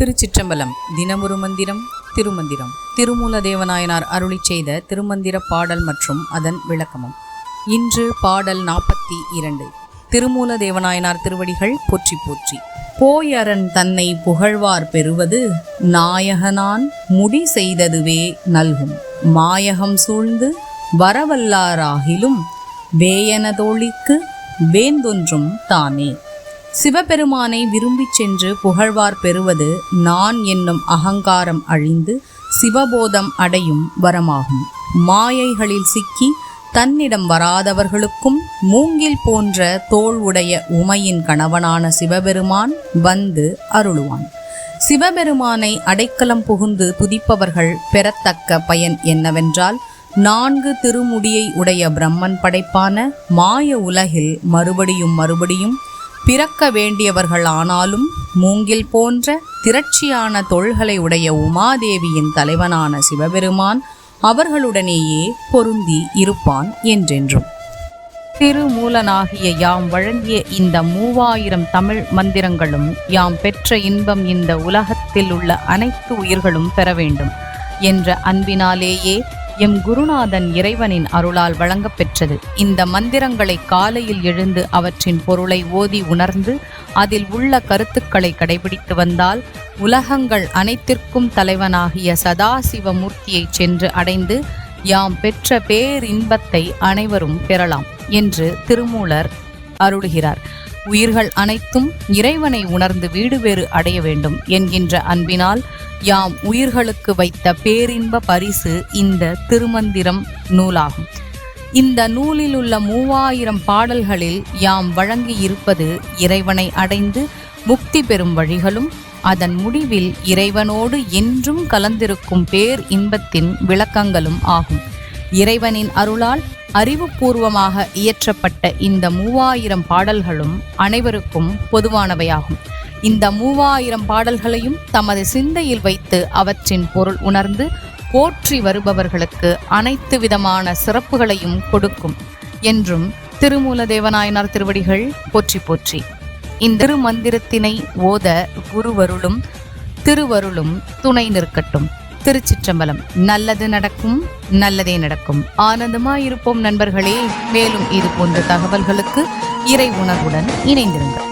திருச்சிற்றம்பலம். தினமொரு மந்திரம். திருமந்திரம். திருமூலதேவநாயனார் அருளிச் செய்த திருமந்திர பாடல் மற்றும் அதன் விளக்கமும். இன்று பாடல் 42. திருமூலதேவநாயனார் திருவடிகள் போற்றி போற்றி. போயரன் தன்னை புகழ்வார் பெறுவது நாயகனான் முடி செய்ததுவே நல்கும். மாயகம் சூழ்ந்து வரவல்லாராகிலும் வேயன தோழிக்கு வேந்தொன்றும் தானே. சிவபெருமானை விரும்பிச் சென்று புகழ்வார் பெறுவது நான் என்னும் அகங்காரம் அழிந்து சிவபோதம் அடையும் வரமாகும். மாயைகளில் சிக்கி தன்னிடம் வராதவர்களுக்கும் மூங்கில் போன்ற தோள் உடைய உமையின் கணவனான சிவபெருமான் வந்து அருளுவான். சிவபெருமானை அடைக்கலம் புகுந்து துதிப்பவர்கள் பெறத்தக்க பயன் என்னவென்றால், 4 திருமுடியை உடைய பிரம்மன் படைப்பான மாய உலகில் மறுபடியும் பிறக்க வேண்டியவர்கள் ஆனாலும் மூங்கில் போன்ற திரட்சியான தோள்களை உடைய உமாதேவியின் தலைவனான சிவபெருமான் அவர்களுடனேயே பொருந்தி இருப்பான் என்றென்றும். திருமூலனாகிய யாம் வழங்கிய இந்த 3000 தமிழ் மந்திரங்களும் யாம் பெற்ற இன்பம் இந்த உலகத்தில் உள்ள அனைத்து உயிர்களும் பெற வேண்டும் என்ற அன்பினாலேயே எம் குருநாதன் இறைவனின் அருளால் வழங்கப் பெற்றது. இந்த மந்திரங்களை காலையில் எழுந்து அவற்றின் பொருளை ஓதி உணர்ந்து அதில் உள்ள கருத்துக்களை கடைபிடித்து வந்தால் உலகங்கள் அனைத்திற்கும் தலைவனாகிய சதாசிவமூர்த்தியை சென்று அடைந்து யாம் பெற்ற பேரின்பத்தை அனைவரும் பெறலாம் என்று திருமூலர் அருளுகிறார். உயிர்கள் அனைத்தும் இறைவனை உணர்ந்து வீடு வேறு அடைய வேண்டும் என்கின்ற அன்பினால் யாம் உயிர்களுக்கு வைத்த பேரின்ப பரிசு இந்த திருமந்திரம் நூலாகும். இந்த நூலில் உள்ள 3000 பாடல்களில் யாம் வழங்கி இருப்பது இறைவனை அடைந்து முக்தி பெறும் வழிகளும் அதன் முடிவில் இறைவனோடு என்றும் கலந்திருக்கும் பேர் இன்பத்தின் விளக்கங்களும் ஆகும். இறைவனின் அருளால் அறிவுபூர்வமாக இயற்றப்பட்ட இந்த 3000 பாடல்களும் அனைவருக்கும் பொதுவானவையாகும். இந்த 3000 பாடல்களையும் தமது சிந்தையில் வைத்து அவற்றின் பொருள் உணர்ந்து போற்றி வருபவர்களுக்கு அனைத்து விதமான சிறப்புகளையும் கொடுக்கும் என்றும் திருமூலதேவநாயனார் திருவடிகள் போற்றி போற்றி. இந்த திருமந்திரத்தினை ஓத குருவருளும் திருவருளும் துணை நிற்கட்டும். திருச்சிற்றம்பலம். நல்லது நடக்கும், நல்லதே நடக்கும். ஆனந்தமாயிருப்போம் நண்பர்களே. மேலும் இது போன்ற தகவல்களுக்கு இறை உணர்வுடன் இணைந்திருங்கள்.